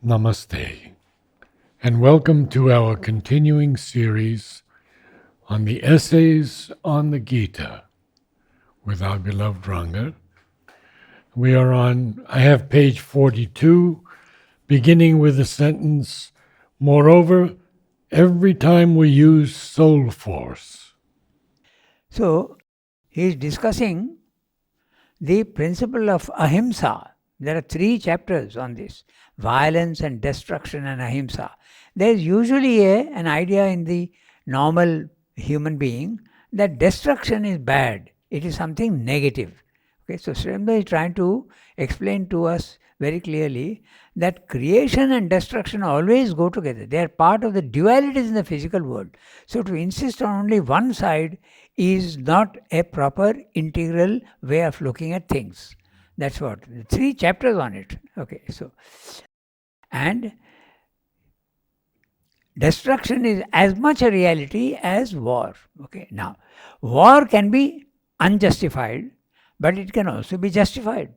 Namaste, and welcome to our continuing series on the essays on the Gita with our beloved Ranga. I have page 42, beginning with the sentence, moreover, every time we use soul force. So, he is discussing the principle of ahimsa. There are 3 chapters on this: violence and destruction and ahimsa. There is usually an idea in the normal human being that destruction is bad, it is something negative. Okay, so Srimba is trying to explain to us very clearly that creation and destruction always go together. They are part of the dualities in the physical world. So to insist on only one side is not a proper integral way of looking at things. That's what. 3 chapters on it. Okay, so and destruction is as much a reality as war. Okay, now war can be unjustified, but it can also be justified.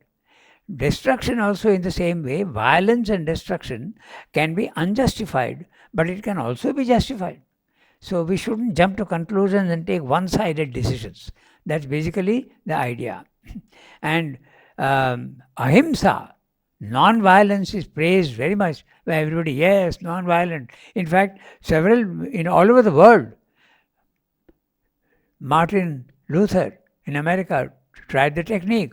Destruction also in the same way, violence and destruction can be unjustified, but it can also be justified. So we shouldn't jump to conclusions and take one-sided decisions. That's basically the idea. And ahimsa, non-violence, is praised very much by everybody. Yes, non-violent. In fact, all over the world, Martin Luther in America tried the technique.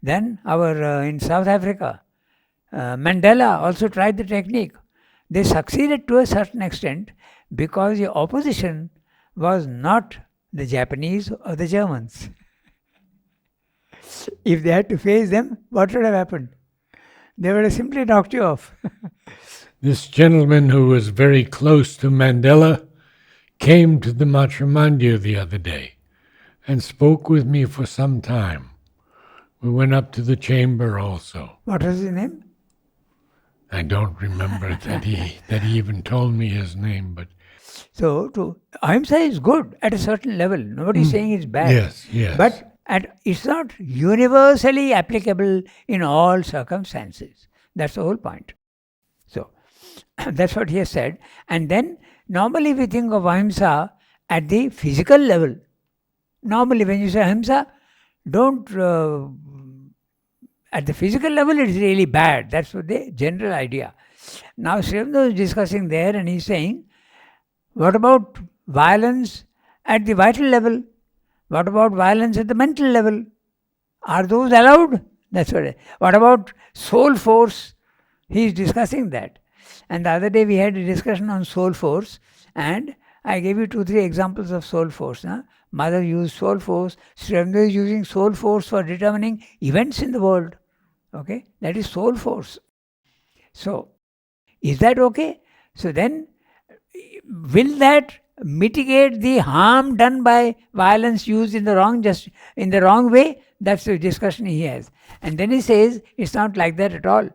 Then in South Africa, Mandela also tried the technique. They succeeded to a certain extent because the opposition was not the Japanese or the Germans. If they had to face them, what would have happened? They would have simply knocked you off. This gentleman who was very close to Mandela came to the Matrimandir the other day and spoke with me for some time. We went up to the chamber also. What was his name? I don't remember that he even told me his name, but so ahimsa is good at a certain level. Nobody is saying it's bad. Yes. But it's not universally applicable in all circumstances. That's the whole point. So that's what he has said. And then normally we think of ahimsa at the physical level. Normally when you say ahimsa, don't at the physical level it's really bad. That's what the general idea. Now Srimdo is discussing there and he's saying, what about violence at the vital level? What about violence at the mental level? Are those allowed? That's what about soul force? He is discussing that. And the other day we had a discussion on soul force, and I gave you 2-3 examples of soul force. Mother used soul force. Srimdo is using soul force for determining events in the world. Okay, that is soul force. So, is that okay? So then, will that mitigate the harm done by violence used in the wrong way? That's the discussion he has. And then he says it's not like that at all.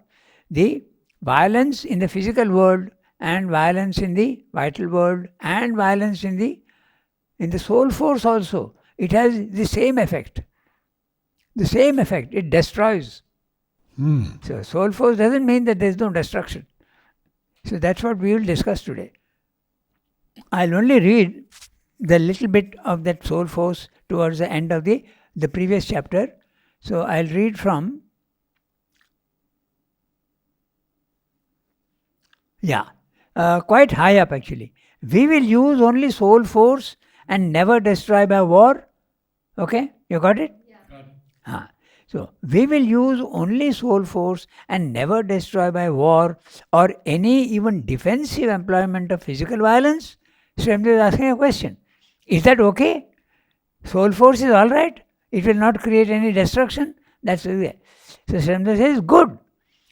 The violence in the physical world and violence in the vital world and violence in the soul force also, it has the same effect. The same effect. It destroys. So soul force doesn't mean that there is no destruction. So that's what we will discuss today. I'll only read the little bit of that soul force towards the end of the previous chapter. So I'll read from quite high up actually. We will use only soul force and never destroy by war. Okay, you got it? Yeah. So we will use only soul force and never destroy by war or any even defensive employment of physical violence. Srimdo is asking a question. Is that okay? Soul force is all right. It will not create any destruction. That's it. So Srimdo says, good.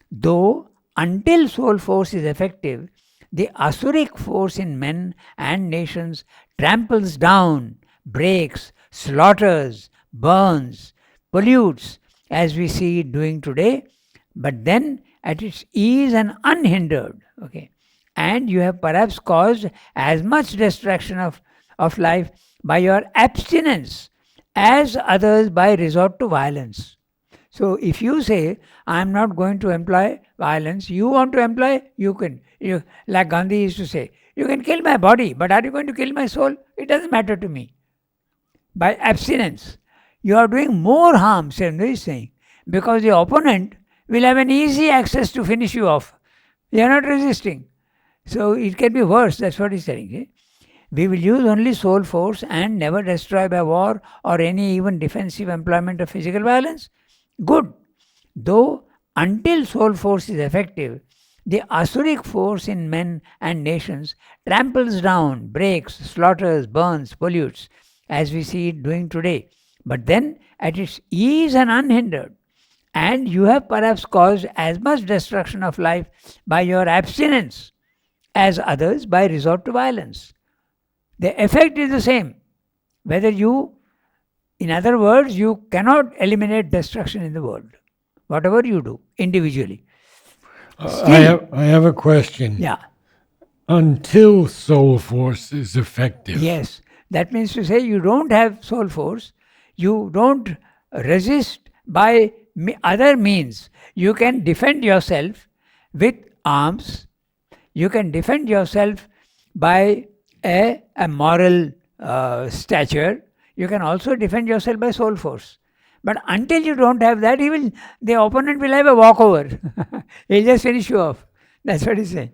Though until soul force is effective, the asuric force in men and nations tramples down, breaks, slaughters, burns, pollutes, as we see it doing today, but then at its ease and unhindered. Okay. And you have perhaps caused as much destruction of life by your abstinence as others by resort to violence. So if you say, I am not going to employ violence you want to employ, you can. Like Gandhi used to say, you can kill my body, but are you going to kill my soul? It doesn't matter to me. By abstinence, you are doing more harm, Sremda is saying, because the opponent will have an easy access to finish you off. You are not resisting. So it can be worse, that's what he's saying. Eh? We will use only soul force and never destroy by war or any even defensive employment of physical violence. Good. Though until soul force is effective, the asuric force in men and nations tramples down, breaks, slaughters, burns, pollutes, as we see it doing today. But then at its ease and unhindered. And you have perhaps caused as much destruction of life by your abstinence as others by resort to violence. The effect is the same. Whether you, in other words, you cannot eliminate destruction in the world, whatever you do individually. I have a question. Yeah. Until soul force is effective. Yes. That means to say you don't have soul force, you don't resist by other means. You can defend yourself with arms, you can defend yourself by a moral stature, you can also defend yourself by soul force. But until you don't have that, the opponent will have a walkover. He'll just finish you off. That's what he's saying.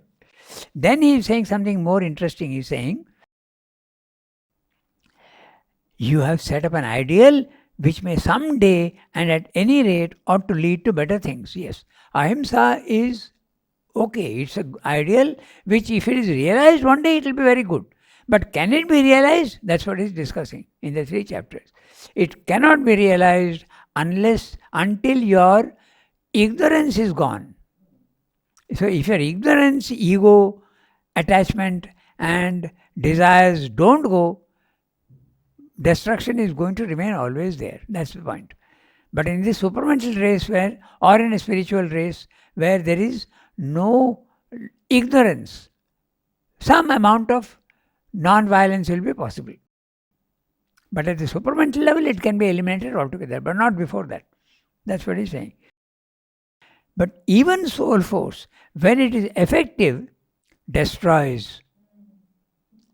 Then he's saying something more interesting. He's saying, you have set up an ideal which may someday and at any rate ought to lead to better things. Yes, ahimsa is okay. It's an ideal which, if it is realized one day, it will be very good. But can it be realized? That's what he's discussing in the 3 chapters. It cannot be realized until your ignorance is gone. So if your ignorance, ego, attachment and desires don't go, destruction is going to remain always there. That's the point. But in this supramental race or in a spiritual race where there is no ignorance, some amount of non-violence will be possible. But at the supramental level, it can be eliminated altogether, but not before that. That's what he's saying. But even soul force, when it is effective, destroys.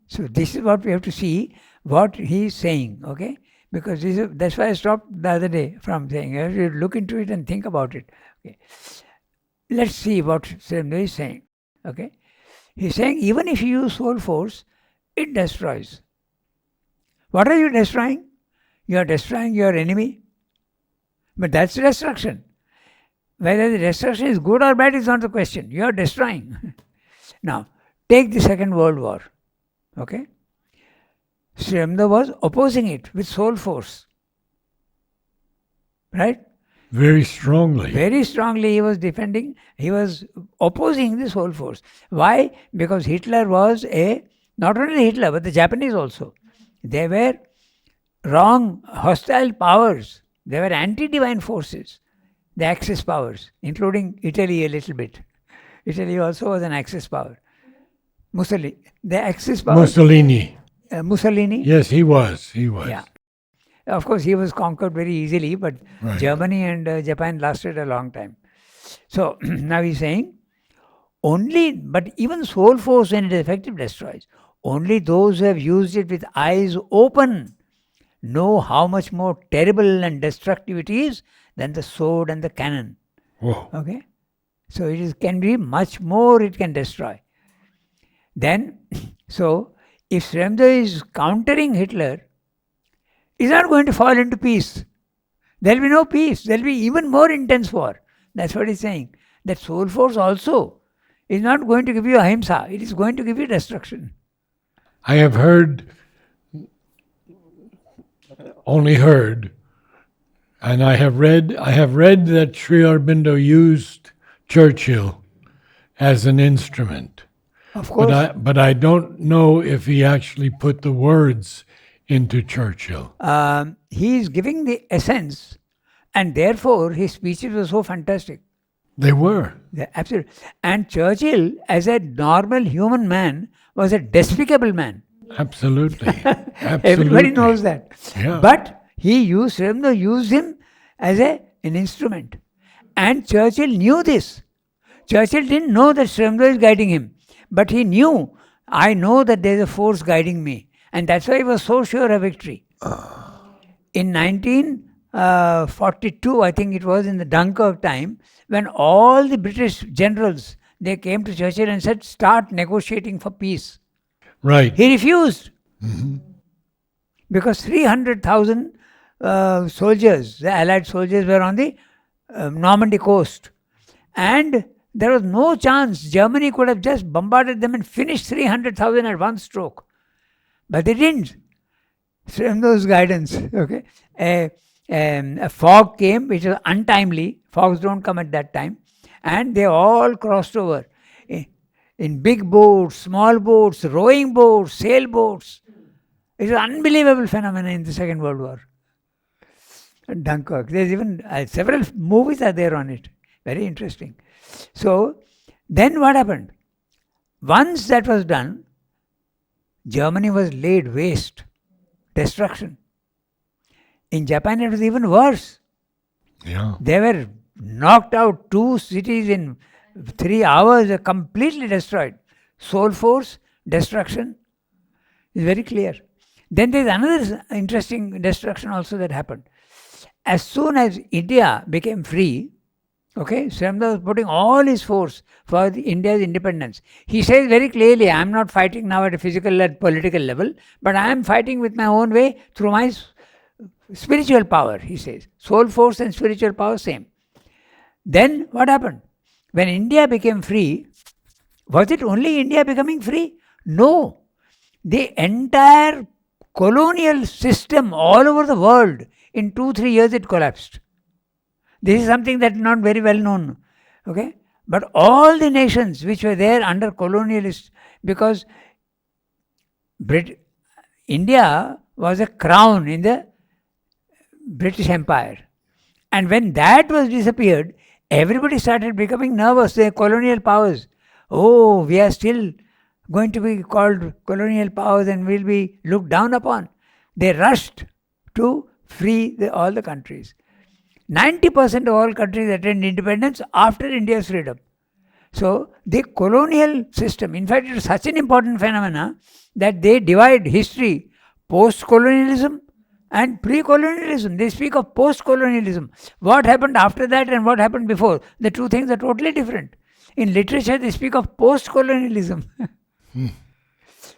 So this is what we have to see, what he is saying, okay? Because that's why I stopped the other day from saying, you have to look into it and think about it. Okay. Let's see what Sremda is saying, okay? He's saying, even if you use soul force, it destroys. What are you destroying? You are destroying your enemy. But that's destruction. Whether the destruction is good or bad is not the question. You are destroying. Now, take the Second World War. Okay? Sremda was opposing it with soul force. Right? Very strongly. Very strongly he was defending, he was opposing the soul force. Why? Because Hitler was not only Hitler, but the Japanese also. They were wrong, hostile powers. They were anti-divine forces. The Axis powers, including Italy a little bit. Italy also was an Axis power. Mussolini. The Axis power. Mussolini. Mussolini? Yes, he was. Yeah. Of course, he was conquered very easily, but right. Germany and Japan lasted a long time. So, now he's saying, but even soul force, when it is effective, destroys. Only those who have used it with eyes open know how much more terrible and destructive it is than the sword and the cannon. Whoa. Okay? So, can be much more it can destroy. Then, so, if Sremda is countering Hitler, he's not going to fall into peace. There will be no peace. There will be even more intense war. That's what he's saying. That soul force also is not going to give you ahimsa. It is going to give you destruction. I have only heard, and I have read that Sri Aurobindo used Churchill as an instrument. Of course. But I don't know if he actually put the words into Churchill. He is giving the essence, and therefore his speeches were so fantastic. They were. Absolutely. And Churchill, as a normal human man, was a despicable man. Absolutely. Everybody knows that. Yeah. But Sremda used him as an instrument. And Churchill knew this. Churchill didn't know that Srimdo is guiding him, but he knew, I know that there's a force guiding me. And that's why he was so sure of victory. In 1942, I think it was in the Dunkirk time, when all the British generals, they came to Churchill and said, start negotiating for peace. Right. He refused. Because 300,000 soldiers, the Allied soldiers, were on the Normandy coast. And there was no chance Germany could have just bombarded them and finished 300,000 at one stroke. But they didn't. From those guidance, okay. A fog came, which was untimely. Fogs don't come at that time. And they all crossed over in big boats, small boats, rowing boats, sailboats. It was an unbelievable phenomenon in the Second World War. Dunkirk. There's even several movies are there on it. Very interesting. So, then what happened? Once that was done, Germany was laid waste. Destruction. In Japan, it was even worse. Yeah. They were knocked out. 2 cities in 3 hours are completely destroyed. Soul force, destruction is very clear. Then there is another interesting destruction also that happened. As soon as India became free, okay, Srimda was putting all his force for India's independence. He says very clearly, I am not fighting now at a physical and political level, but I am fighting with my own way through my spiritual power, he says. Soul force and spiritual power, same. Then what happened? When India became free, was it only India becoming free? No. The entire colonial system all over the world, in 2-3 years it collapsed. This is something that is not very well known. Okay? But all the nations which were there under colonialists, because India was a crown in the British Empire. And when that was disappeared, everybody started becoming nervous, the colonial powers. Oh, we are still going to be called colonial powers and will be looked down upon. They rushed to free all the countries. 90% of all countries attained independence after India's freedom. So, the colonial system, in fact, it is such an important phenomena that they divide history, post-colonialism and pre-colonialism. They speak of post-colonialism. What happened after that and what happened before? The two things are totally different. In literature, they speak of post-colonialism.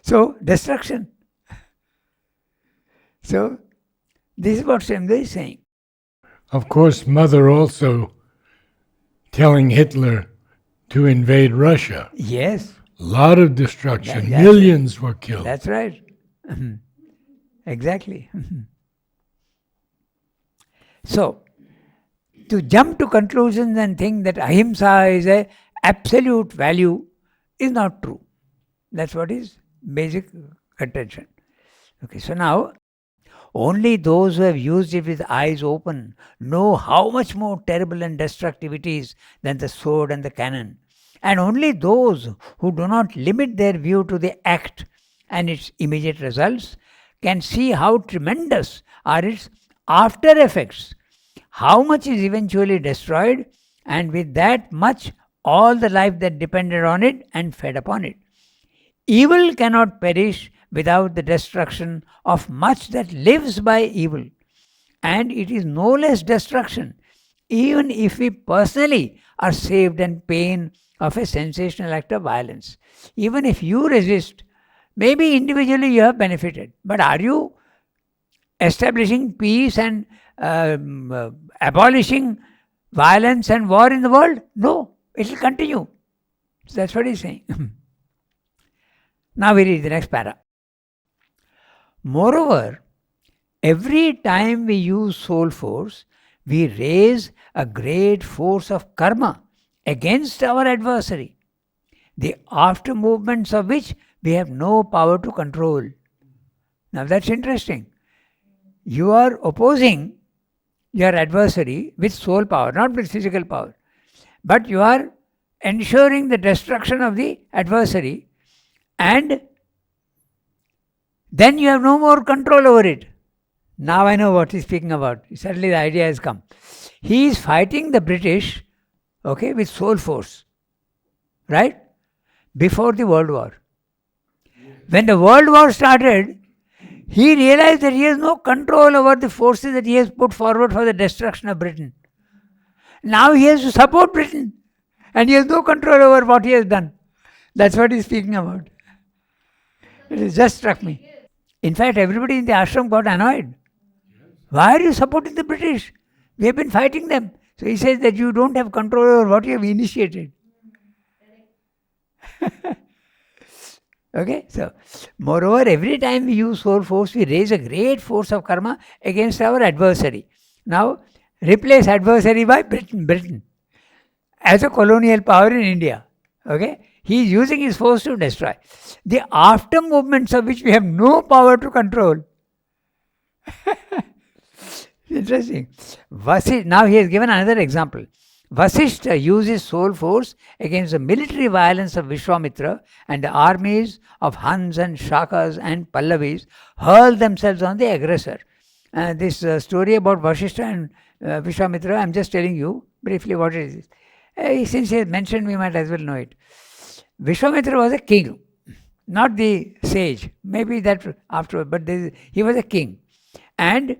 So, destruction. So, this is what Srimda is saying. Of course, Mother also telling Hitler to invade Russia. Yes. A lot of destruction. Millions were killed. That's right. Exactly. So, to jump to conclusions and think that ahimsa is an absolute value is not true. That's what is basic attention. Okay, so now, only those who have used it with eyes open know how much more terrible and destructive it is than the sword and the cannon. And only those who do not limit their view to the act and its immediate results can see how tremendous are its after effects, how much is eventually destroyed, and with that much all the life that depended on it and fed upon it. Evil cannot perish without the destruction of much that lives by evil. And it is no less destruction, even if we personally are saved and pain of a sensational act of violence. Even if you resist, maybe individually you have benefited, but are you establishing peace and abolishing violence and war in the world? No, it will continue. So that's what he's saying. Now we read the next para. Moreover, every time we use soul force, we raise a great force of karma against our adversary, the after movements of which we have no power to control. Now that's interesting. You are opposing your adversary with soul power, not with physical power. But you are ensuring the destruction of the adversary, and then you have no more control over it. Now I know what he's speaking about. Suddenly the idea has come. He is fighting the British, okay, with soul force. right? Before the World War. When the World War started, he realized that he has no control over the forces that he has put forward for the destruction of Britain. Now he has to support Britain, and he has no control over what he has done. That's what he's speaking about. It has just struck me. In fact, everybody in the ashram got annoyed. Why are you supporting the British? We have been fighting them. So he says that you don't have control over what you have initiated. Okay, so moreover, every time we use soul force, we raise a great force of karma against our adversary. Now, replace adversary by Britain as a colonial power in India. Okay, he is using his force to destroy. The after movements of which we have no power to control. Interesting. Now he has given another example. Vasishtha uses soul force against the military violence of Vishwamitra, and the armies of Hans and Shakas and Pallavis hurl themselves on the aggressor. This story about Vasishtha and Vishwamitra, I am just telling you briefly what it is. Since he has mentioned, we might as well know it. Vishwamitra was a king, not the sage. Maybe that afterward, but he was a king. And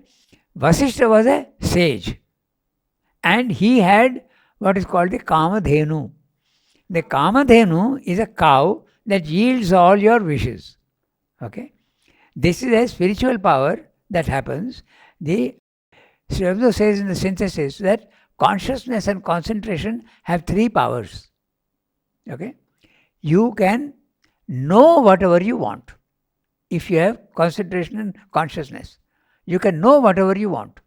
Vasishtha was a sage. And he had what is called the Kamadhenu. The Kamadhenu is a cow that yields all your wishes. Okay? This is a spiritual power that happens. The Sri Aurobindo says in the synthesis that consciousness and concentration have three powers. Okay? You can know whatever you want if you have concentration and consciousness. You can know whatever you want.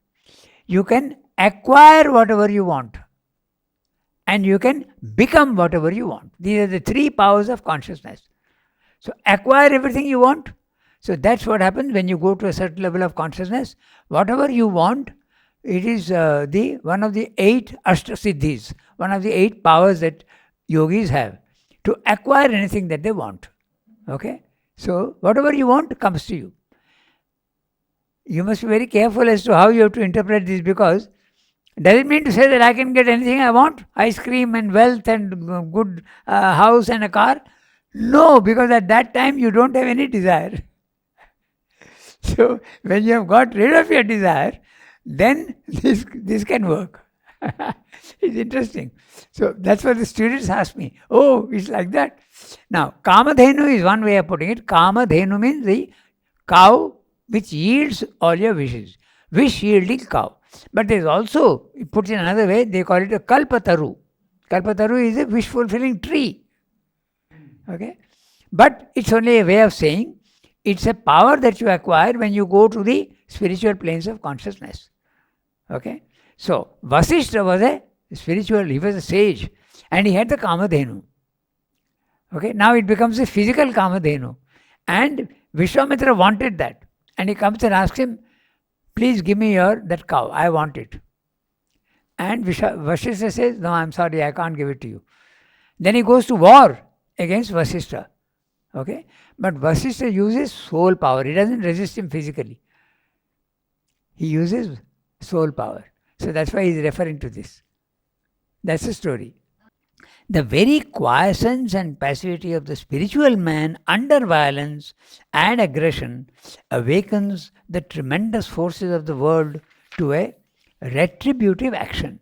You can acquire whatever you want. And you can become whatever you want. These are the three powers of consciousness. So acquire everything you want. So that's what happens when you go to a certain level of consciousness. Whatever you want, it is one of the 8 Ashtasiddhis, one of the 8 powers that yogis have to acquire anything that they want. Okay? So whatever you want comes to you. You must be very careful as to how you have to interpret this, because does it mean to say that I can get anything I want? Ice cream and wealth and good house and a car? No, because at that time you don't have any desire. So when you have got rid of your desire, then this can work. It's interesting. So that's what the students ask me. Oh, it's like that. Now, Kamadhenu is one way of putting it. Kamadhenu means the cow which yields all your wishes. Wish-yielding cow. But there is also, put in another way, they call it a Kalpataru. Kalpataru is a wish-fulfilling tree. Okay? But it's only a way of saying it's a power that you acquire when you go to the spiritual planes of consciousness. Okay? So, Vasishtha was a spiritual, he was a sage, and he had the Kamadhenu. Okay? Now it becomes a physical Kamadhenu. And Vishwamitra wanted that. And he comes and asks him, please give me that cow, I want it. And Vasishtha says, no, I'm sorry, I can't give it to you. Then he goes to war against Vasishtha. Okay? But Vasishtha uses soul power. He doesn't resist him physically. He uses soul power. So that's why he's referring to this. That's the story. The very quiescence and passivity of the spiritual man under violence and aggression awakens the tremendous forces of the world to a retributive action.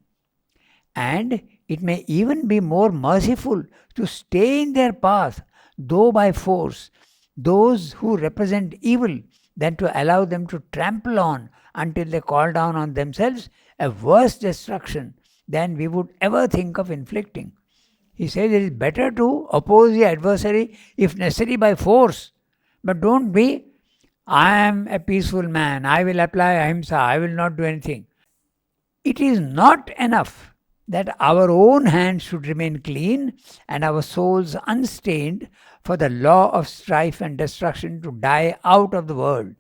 And it may even be more merciful to stay in their path, though by force, those who represent evil, than to allow them to trample on until they call down on themselves a worse destruction than we would ever think of inflicting. He says it is better to oppose the adversary if necessary by force, but don't be, I am a peaceful man, I will apply ahimsa, I will not do anything. It is not enough that our own hands should remain clean and our souls unstained for the law of strife and destruction to die out of the world.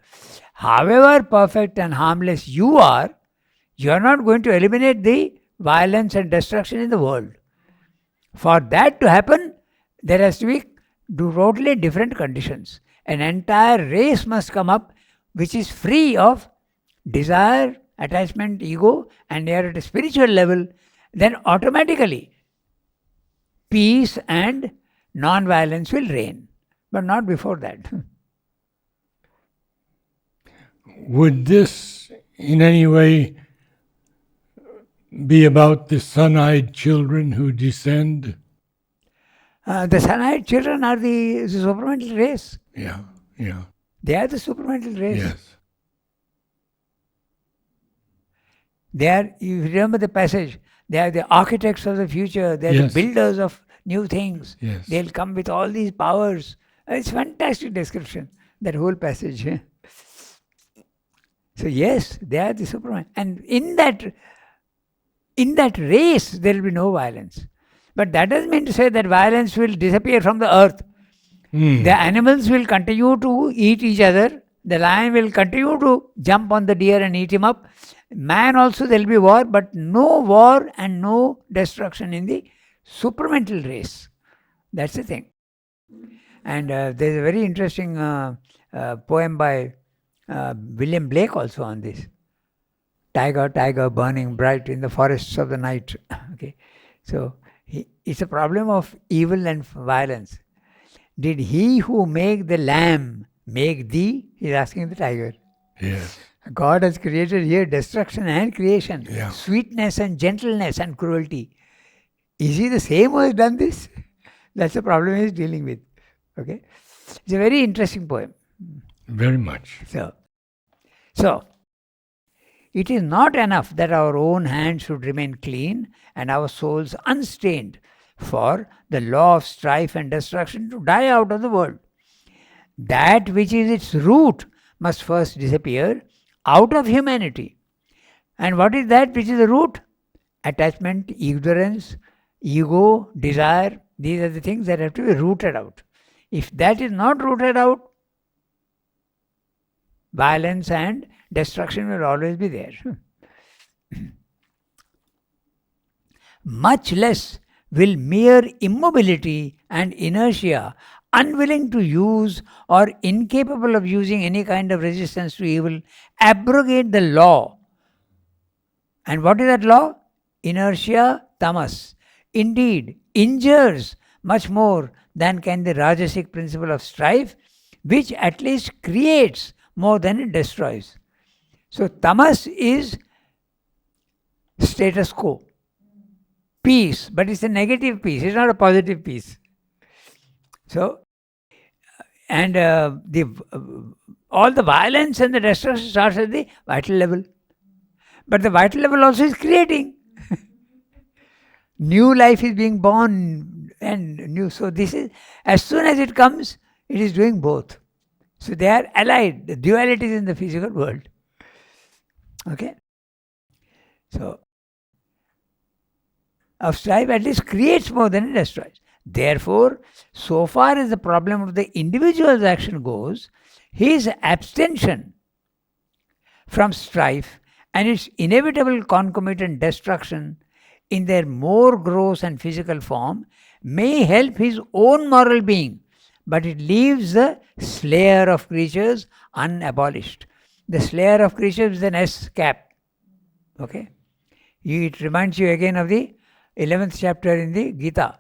However perfect and harmless you are not going to eliminate the violence and destruction in the world. For that to happen, there has to be totally different conditions. An entire race must come up which is free of desire, attachment, ego, and they are at a spiritual level. Then automatically peace and non-violence will reign. But not before that. Would this in any way be about the sun-eyed children who descend? The sun-eyed children are the supramental race. Yeah. They are the supramental race. Yes. They are, you remember the passage, they are the architects of the future, they are the builders of new things. Yes. They'll come with all these powers. It's fantastic description, that whole passage. So yes, they are the Superman. And in that race, there will be no violence. But that doesn't mean to say that violence will disappear from the earth. The animals will continue to eat each other. The lion will continue to jump on the deer and eat him up. Man also, there will be war, but no war and no destruction in the supramental race. That's the thing. And there's a very interesting poem by William Blake also on this. Tiger, tiger, burning bright in the forests of the night. Okay, so it's a problem of evil and violence. Did he who make the lamb make thee? He's asking the tiger. Yes. God has created here destruction and creation, Yeah. sweetness and gentleness and cruelty. Is he the same who has done this? That's the problem he's dealing with. Okay, it's a very interesting poem. Very much. So, it is not enough that our own hands should remain clean and our souls unstained for the law of strife and destruction to die out of the world. That which is its root must first disappear out of humanity. And what is that which is the root? Attachment, ignorance, ego, desire. These are the things that have to be rooted out. If that is not rooted out, violence and destruction will always be there. Much less will mere immobility and inertia, unwilling to use or incapable of using any kind of resistance to evil, abrogate the law. And what is that law? Inertia, tamas. Indeed, injures much more than can the Rajasic principle of strife, which at least creates more than it destroys. So tamas is status quo, peace, but it's a negative peace, it's not a positive peace. So, and all the violence and the destruction starts at the vital level. But the vital level also is creating. New life is being born and new. So this is, as soon as it comes, it is doing both. So they are allied. The duality is in the physical world. Okay? So, of strife at least creates more than it destroys. Therefore, so far as the problem of the individual's action goes, his abstention from strife and its inevitable concomitant destruction in their more gross and physical form may help his own moral being, but it leaves the slayer of creatures unabolished. The slayer of creatures is an S cap. Okay? It reminds you again of the 11th chapter in the Gita.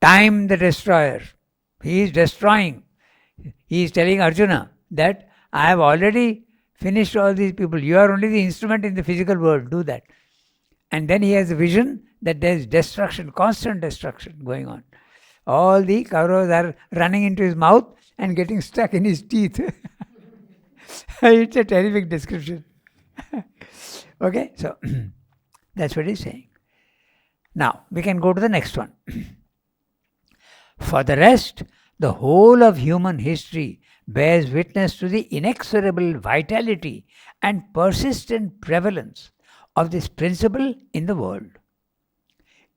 Time the destroyer. He is destroying. He is telling Arjuna that I have already finished all these people. You are only the instrument in the physical world. Do that. And then he has a vision that there is destruction, constant destruction going on. All the Kauravas are running into his mouth and getting stuck in his teeth. It's a terrific description. Okay, so that's what he's saying. Now, we can go to the next one. For the rest, the whole of human history bears witness to the inexorable vitality and persistent prevalence of this principle in the world.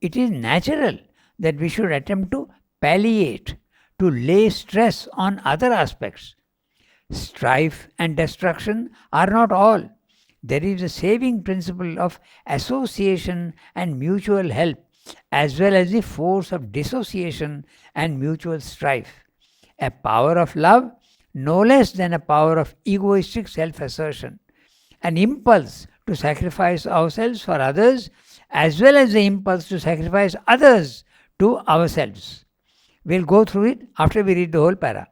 It is natural that we should attempt to palliate, to lay stress on other aspects. Strife and destruction are not all. There is a saving principle of association and mutual help, as well as the force of dissociation and mutual strife. A power of love, no less than a power of egoistic self-assertion. An impulse to sacrifice ourselves for others, as well as the impulse to sacrifice others to ourselves. We'll go through it after we read the whole para.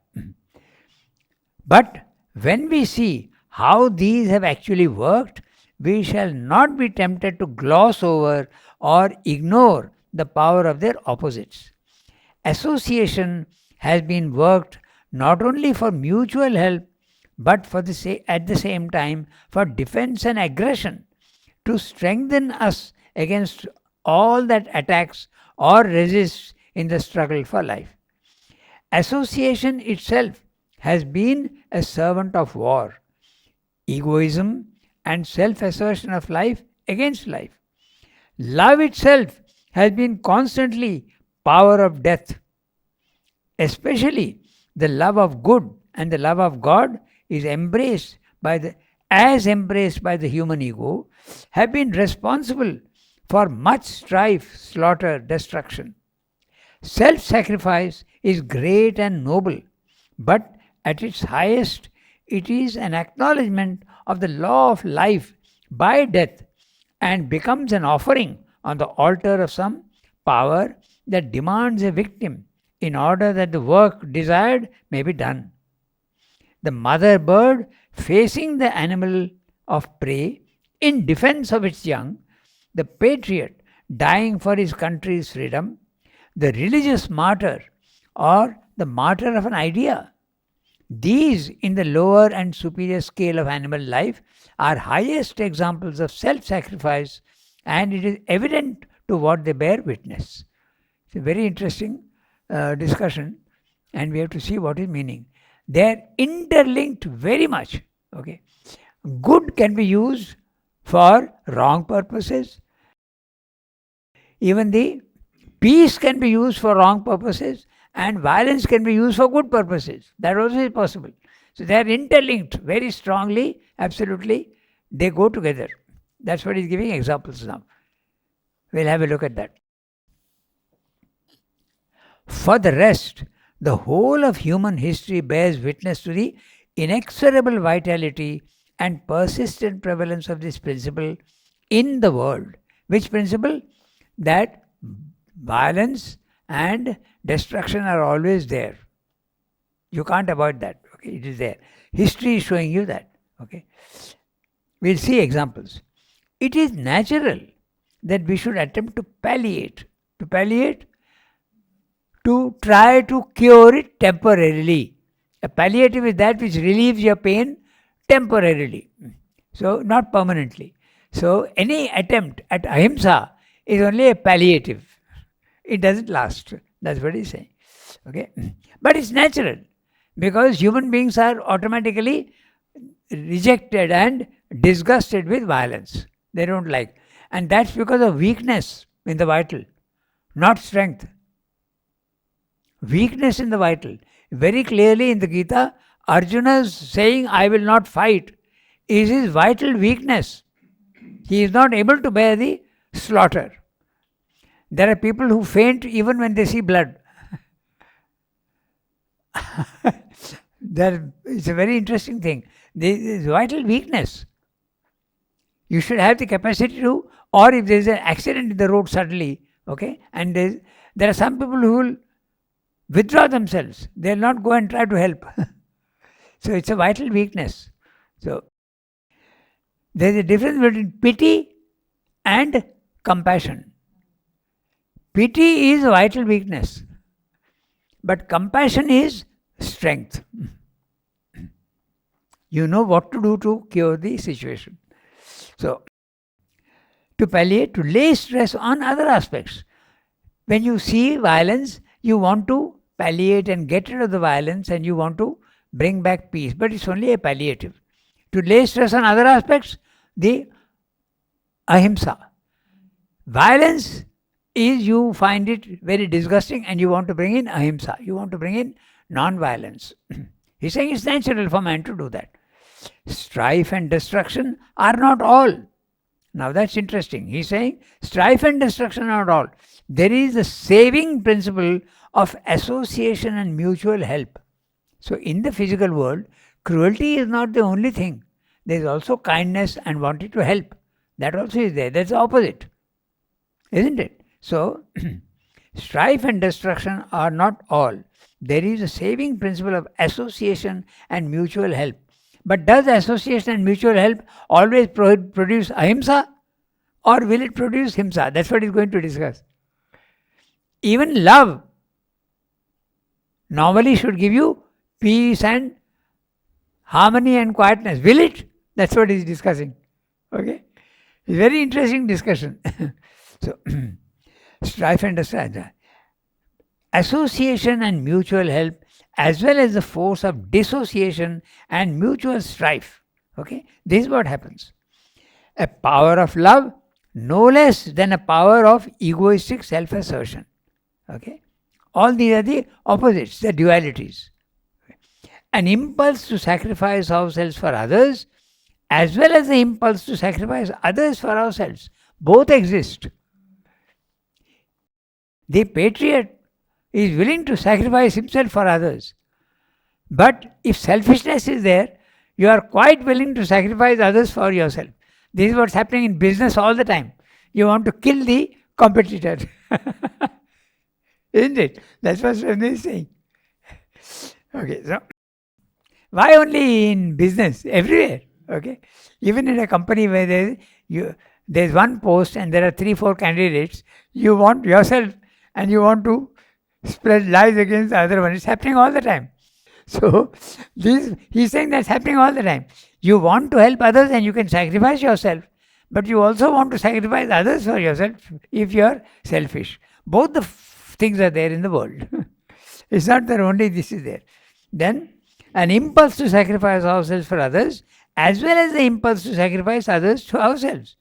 But when we see how these have actually worked, we shall not be tempted to gloss over or ignore the power of their opposites. Association has been worked not only for mutual help but at the same time for defense and aggression, to strengthen us against all that attacks or resists in the struggle for life. Association itself has been a servant of war, egoism, and self assertion of life against life. Love itself has been constantly power of death. Especially the love of good and the love of God is embraced by the human ego, have been responsible for much strife, slaughter, destruction. Self-sacrifice is great and noble, but at its highest, it is an acknowledgement of the law of life by death and becomes an offering on the altar of some power that demands a victim in order that the work desired may be done. The mother bird facing the animal of prey in defense of its young, the patriot dying for his country's freedom, the religious martyr or the martyr of an idea. These, in the lower and superior scale of animal life, are highest examples of self-sacrifice, and it is evident to what they bear witness. It's a very interesting discussion, and we have to see what is meaning. They are interlinked very much. Okay, good can be used for wrong purposes. Even the peace can be used for wrong purposes, and violence can be used for good purposes. That also is possible. So they are interlinked very strongly, absolutely. They go together. That's what he's giving examples now. We'll have a look at that. For the rest, the whole of human history bears witness to the inexorable vitality and persistent prevalence of this principle in the world. Which principle? That violence and destruction are always there. You can't avoid that. Okay, it is there. History is showing you that. Okay, we'll see examples. It is natural that we should attempt to palliate. To try to cure it temporarily. A palliative is that which relieves your pain temporarily, so not permanently. So any attempt at ahimsa is only a palliative. It doesn't last. That's what he's saying. Okay, but it's natural because human beings are automatically rejected and disgusted with violence. They don't like, and that's because of weakness in the vital, not strength. Weakness in the vital. Very clearly in the Gita, Arjuna's saying, I will not fight, is his vital weakness. He is not able to bear the slaughter. There are people who faint even when they see blood. It's a very interesting thing. There is vital weakness. You should have the capacity to, or if there is an accident in the road suddenly, okay, and there are some people who will withdraw themselves. They will not go and try to help. So it's a vital weakness. So there is a difference between pity and compassion. Pity is a vital weakness, but compassion is strength. You know what to do to cure the situation. So, to palliate, to lay stress on other aspects. When you see violence, you want to palliate and get rid of the violence, and you want to bring back peace, but it's only a palliative. To lay stress on other aspects, the ahimsa. Violence is, you find it very disgusting and you want to bring in ahimsa. You want to bring in non-violence. He's saying it's natural for man to do that. Strife and destruction are not all. Now that's interesting. He's saying strife and destruction are not all. There is the saving principle of association and mutual help. So in the physical world, cruelty is not the only thing. There is also kindness and wanting to help. That also is there. That's the opposite. Isn't it? So, Strife and destruction are not all. There is a saving principle of association and mutual help. But does association and mutual help always produce ahimsa, or will it produce himsa? That's what he's going to discuss. Even love normally should give you peace and harmony and quietness. Will it? That's what he's discussing. Okay? It's a very interesting discussion. So, strife and destruction. Association and mutual help, as well as the force of dissociation and mutual strife. Okay? This is what happens. A power of love no less than a power of egoistic self-assertion. Okay? All these are the opposites, the dualities. An impulse to sacrifice ourselves for others, as well as the impulse to sacrifice others for ourselves. Both exist. The patriot is willing to sacrifice himself for others. But if selfishness is there, you are quite willing to sacrifice others for yourself. This is what's happening in business all the time. You want to kill the competitor. Isn't it? That's what Swami is saying. Okay, so why only in business? Everywhere. Okay, even in a company where there's one post and there are 3-4 candidates, you want yourself and you want to spread lies against the other one. It's happening all the time. So he's saying that's happening all the time. You want to help others and you can sacrifice yourself, but you also want to sacrifice others for yourself if you're selfish. Both the things are there in the world. It's not that only this is there. Then an impulse to sacrifice ourselves for others, as well as the impulse to sacrifice others to ourselves.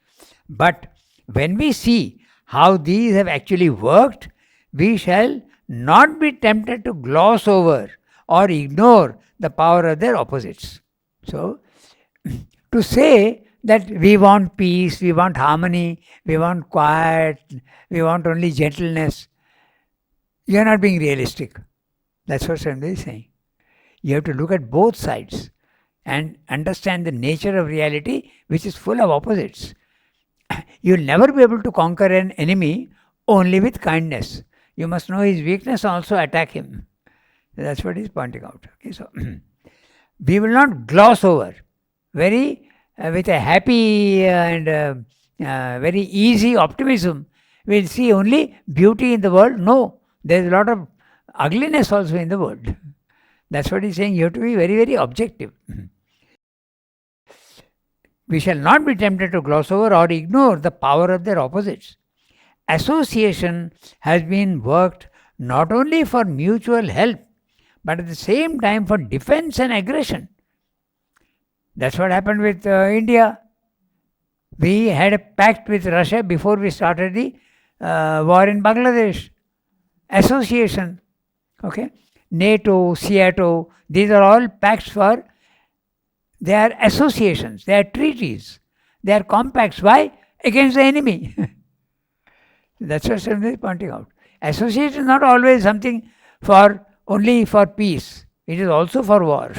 But when we see how these have actually worked, we shall not be tempted to gloss over or ignore the power of their opposites. So, to say that we want peace, we want harmony, we want quiet, we want only gentleness, you are not being realistic. That's what Swami is saying. You have to look at both sides and understand the nature of reality, which is full of opposites. You will never be able to conquer an enemy only with kindness. You must know his weakness, also attack him. That's what he's pointing out. Okay, so we will not gloss over with a happy and very easy optimism. We'll see only beauty in the world. No, there's a lot of ugliness also in the world. That's what he's saying. You have to be very, very objective. We shall not be tempted to gloss over or ignore the power of their opposites. Association has been worked not only for mutual help, but at the same time for defense and aggression. That's what happened with India. We had a pact with Russia before we started the war in Bangladesh. Association. Okay? NATO, SEATO, these are all pacts for, they are associations, they are treaties, they are compacts. Why? Against the enemy. That's what Swami is pointing out. Association is not always something only for peace. It is also for war.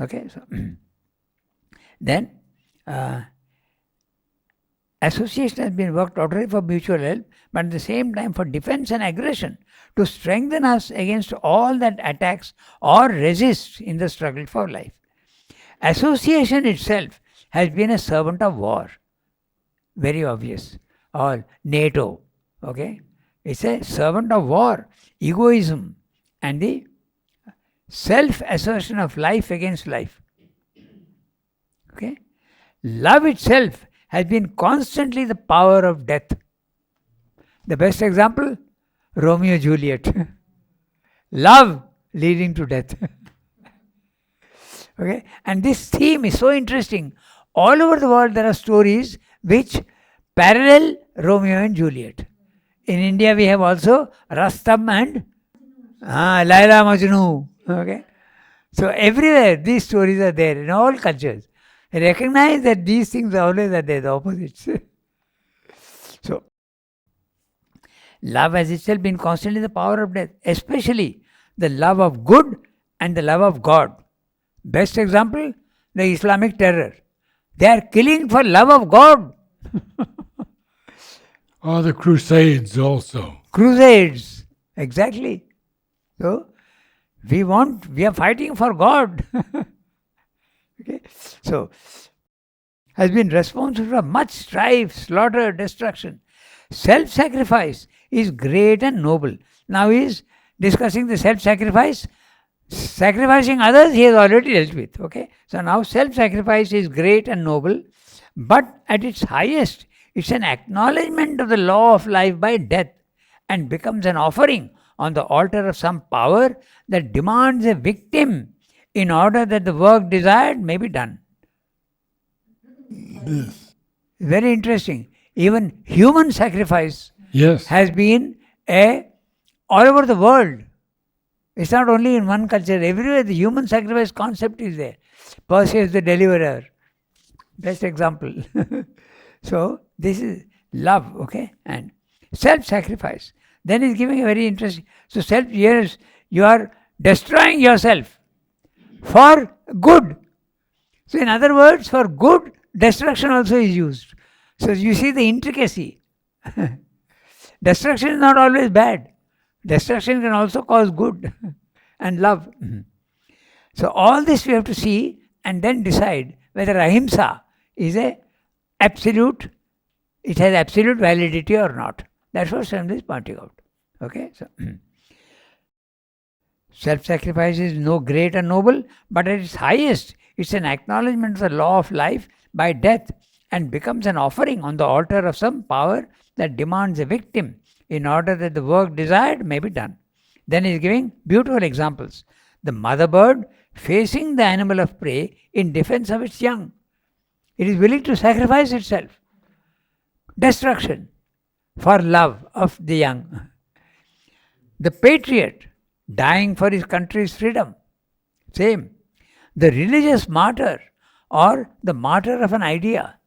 Okay, so then association has been worked not only for mutual help, but at the same time for defense and aggression, to strengthen us against all that attacks or resists in the struggle for life. Association itself has been a servant of war. Very obvious. Or NATO. Okay? It's a servant of war. Egoism and the self-assertion of life against life. Okay? Love itself has been constantly the power of death. The best example, Romeo and Juliet. Love leading to death. Okay? And this theme is so interesting. All over the world there are stories which parallel Romeo and Juliet. In India we have also Rastam and Laila Majnu. Okay? So everywhere these stories are there in all cultures. Recognize that these things always are there, the opposites. So, love has itself been constantly the power of death, especially the love of good and the love of God. Best example, the Islamic terror. They are killing for love of God. Or the Crusades also. Crusades, exactly. So, we are fighting for God. Okay? So, has been responsible for much strife, slaughter, destruction. Self-sacrifice is great and noble. Now he is discussing the self-sacrifice. Sacrificing others he has already dealt with. Okay? So now self-sacrifice is great and noble, but at its highest, it's an acknowledgement of the law of life by death and becomes an offering on the altar of some power that demands a victim in order that the work desired may be done. This. Very interesting. Even human sacrifice Yes. has been all over the world. It's not only in one culture. Everywhere the human sacrifice concept is there. Perseus the deliverer. Best example. So this is love, okay? And self-sacrifice. Then he's giving a very interesting. So yes, you are destroying yourself for good. So in other words, for good, destruction also is used. So you see the intricacy. Destruction is not always bad. Destruction can also cause good and love. So all this we have to see and then decide whether ahimsa is a absolute, it has absolute validity or not. That's what Swami is pointing out. Okay? So self-sacrifice is no great and noble, but at its highest, it's an acknowledgement of the law of life by death and becomes an offering on the altar of some power that demands a victim in order that the work desired may be done. Then he is giving beautiful examples. The mother bird facing the animal of prey in defense of its young. It is willing to sacrifice itself. Destruction for love of the young. The patriot dying for his country's freedom. Same. The religious martyr or the martyr of an idea.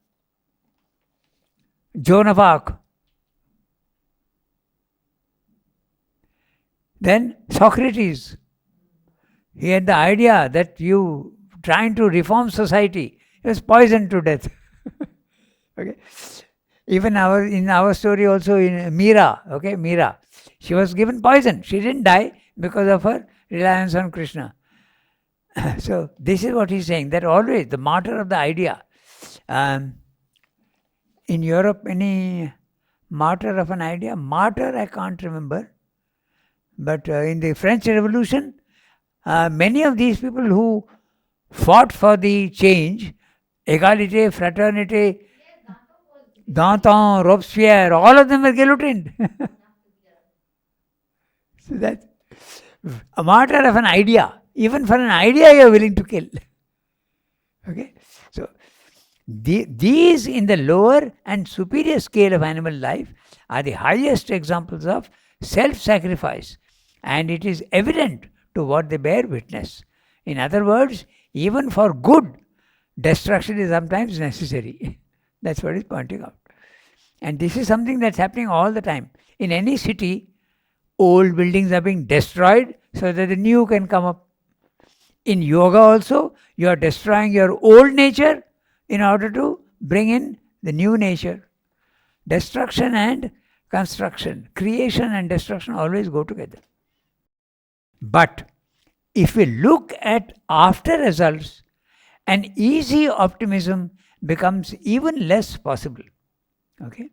Joan of Arc. Then Socrates. He had the idea that you trying to reform society. He was poisoned to death. Okay. Even in our story also in Meera, okay, Meera, she was given poison. She didn't die because of her reliance on Krishna. So this is what he's saying, that always the martyr of the idea. In Europe, any martyr of an idea? Martyr, I can't remember. But in the French Revolution, many of these people who fought for the change, égalité, fraternité, Danton, Robespierre, all of them were guillotined. So that's a martyr of an idea. Even for an idea you are willing to kill. Okay? So these in the lower and superior scale of animal life are the highest examples of self-sacrifice, and it is evident to what they bear witness. In other words, even for good, destruction is sometimes necessary. That's what he's pointing out. And this is something that's happening all the time. In any city, old buildings are being destroyed so that the new can come up. In yoga also, you are destroying your old nature in order to bring in the new nature. Destruction and construction, creation and destruction always go together. But if we look at after results, an easy optimism becomes even less possible. Okay?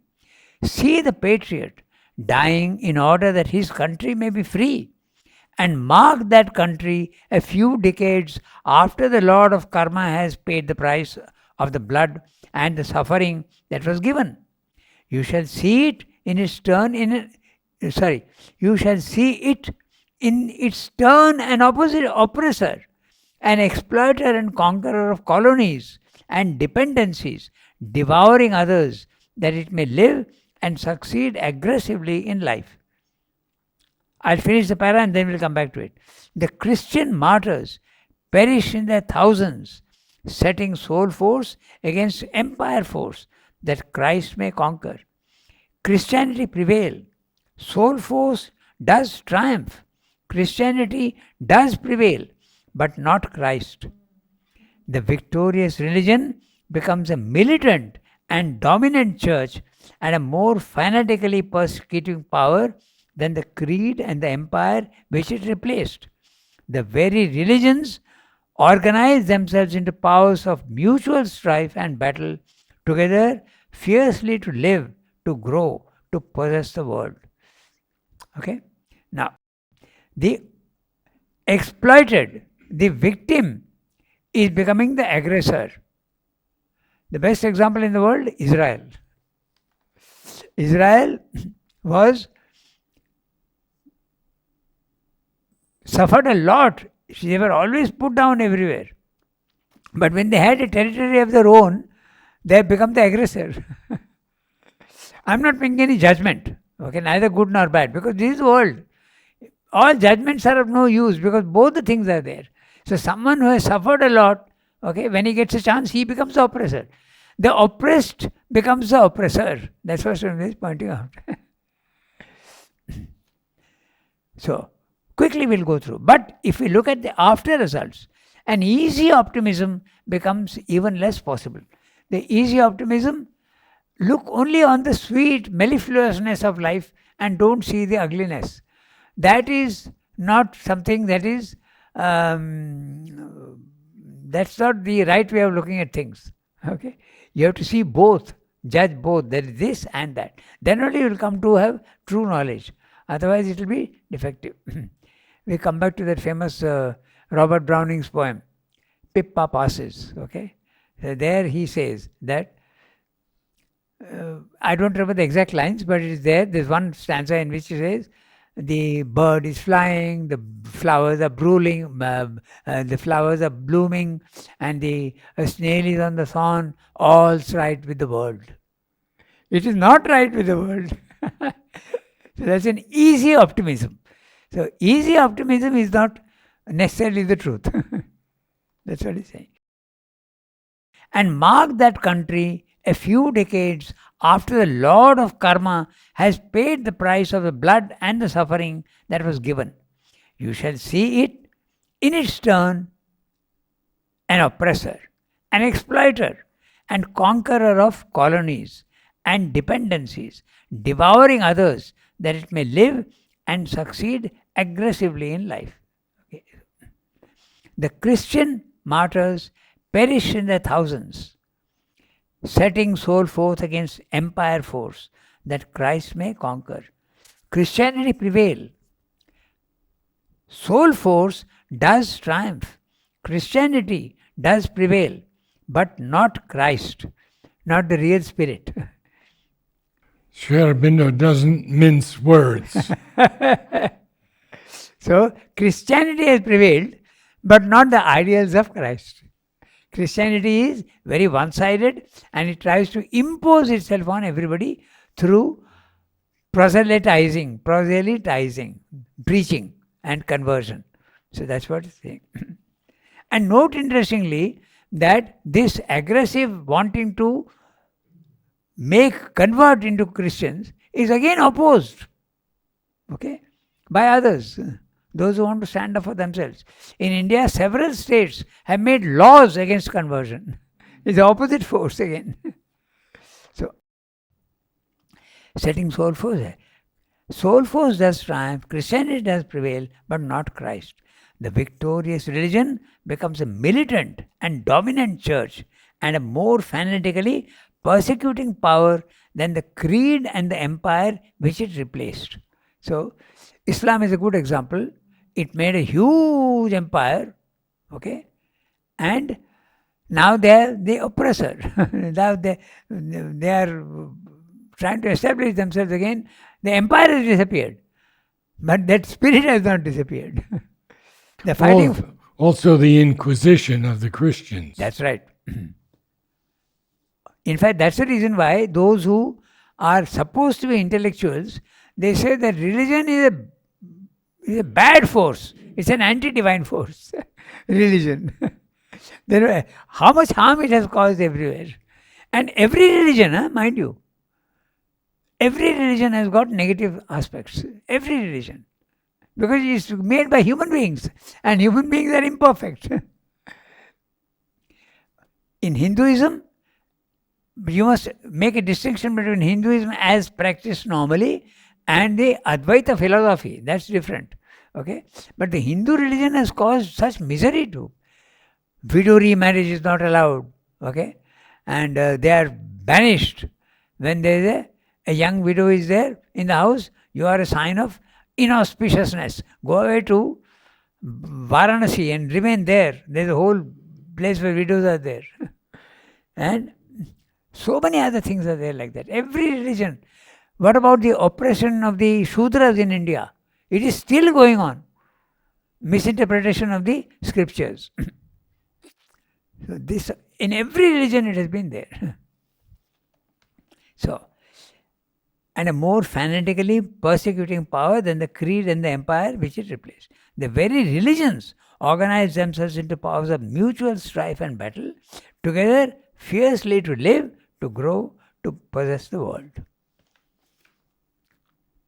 See the patriot dying in order that his country may be free, and mark that country a few decades after the Lord of Karma has paid the price of the blood and the suffering that was given. You shall see it in its turn you shall see it in its turn an oppressor, an exploiter and conqueror of colonies and dependencies, devouring others that it may live and succeed aggressively in life. I'll finish the para and then we'll come back to it. The Christian martyrs perish in their thousands, setting soul force against empire force that Christ may conquer. Christianity prevail. Soul force does triumph. Christianity does prevail, but not Christ. The victorious religion becomes a militant and dominant church and a more fanatically persecuting power than the creed and the empire which it replaced. The very religions organize themselves into powers of mutual strife and battle together fiercely to live, to grow, to possess the world. Okay? Now, the exploited, the victim, is becoming the aggressor. The best example in the world, Israel. Israel was suffered a lot. They were always put down everywhere. But when they had a territory of their own, they have become the aggressor. I'm not making any judgment, okay, neither good nor bad, because this is the world. All judgments are of no use because both the things are there. So someone who has suffered a lot, okay, when he gets a chance, he becomes the oppressor. The oppressed becomes the oppressor. That's what Swami is pointing out. So, quickly we'll go through. But if we look at the after results, an easy optimism becomes even less possible. The easy optimism, look only on the sweet mellifluousness of life and don't see the ugliness. That is not something that is, that's not the right way of looking at things. Okay? You have to see both, judge both. There is this and that. Then only you will come to have true knowledge. Otherwise, it will be defective. We come back to that famous Robert Browning's poem, Pippa Passes. Okay, so there he says that I don't remember the exact lines, but it is there. There's one stanza in which he says, "The bird is flying, the flowers are the flowers are blooming, and the snail is on the thorn. All's right with the world." It is not right with the world. So that's an easy optimism. So easy optimism is not necessarily the truth. That's what he's saying. And mark that country a few decades after the Lord of Karma has paid the price of the blood and the suffering that was given. You shall see it in its turn an oppressor, an exploiter, and conqueror of colonies and dependencies, devouring others that it may live and succeed aggressively in life. Okay. The Christian martyrs perish in their thousands, setting soul forth against empire force, that Christ may conquer. Christianity prevail. Soul force does triumph. Christianity does prevail, but not Christ, not the real spirit. Sri Aurobindo doesn't mince words. So, Christianity has prevailed, but not the ideals of Christ. Christianity is very one-sided and it tries to impose itself on everybody through proselytizing, preaching and conversion. So that's what it's saying. And note interestingly that this aggressive wanting to convert into Christians is again opposed, okay, by others, those who want to stand up for themselves. In India, several states have made laws against conversion. It's the opposite force again. So, setting soul force. Soul force does triumph, Christianity does prevail, but not Christ. The victorious religion becomes a militant and dominant church and a more fanatically persecuting power than the creed and the empire which it replaced. So, Islam is a good example. It made a huge empire, okay, and now they are the oppressor. Now they are trying to establish themselves again. The empire has disappeared, but that spirit has not disappeared. The fighting. Also, the Inquisition of the Christians. That's right. In fact, that's the reason why those who are supposed to be intellectuals, they say that religion is a bad force. It's an anti-divine force. Religion. How much harm it has caused everywhere. And every religion, mind you, every religion has got negative aspects. Every religion. Because it's made by human beings. And human beings are imperfect. In Hinduism, you must make a distinction between Hinduism as practiced normally and the Advaita philosophy. That's different. Okay? But the Hindu religion has caused such misery too. Widow remarriage is not allowed. Okay? And they are banished. When there is a young widow is there in the house, you are a sign of inauspiciousness. Go away to Varanasi and remain there. There's a whole place where widows are there. And so many other things are there like that. Every religion. What about the oppression of the Shudras in India? It is still going on. Misinterpretation of the scriptures. So this, in every religion it has been there. So, and a more fanatically persecuting power than the creed and the empire which it replaced. The very religions organize themselves into powers of mutual strife and battle, together fiercely to live, to grow, to possess the world.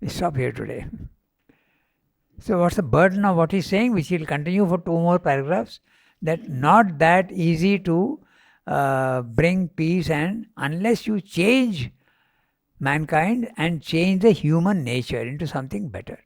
We stop here today. So what's the burden of what he's saying, which he'll continue for 2 more paragraphs? That not that easy to bring peace, and unless you change mankind and change the human nature into something better.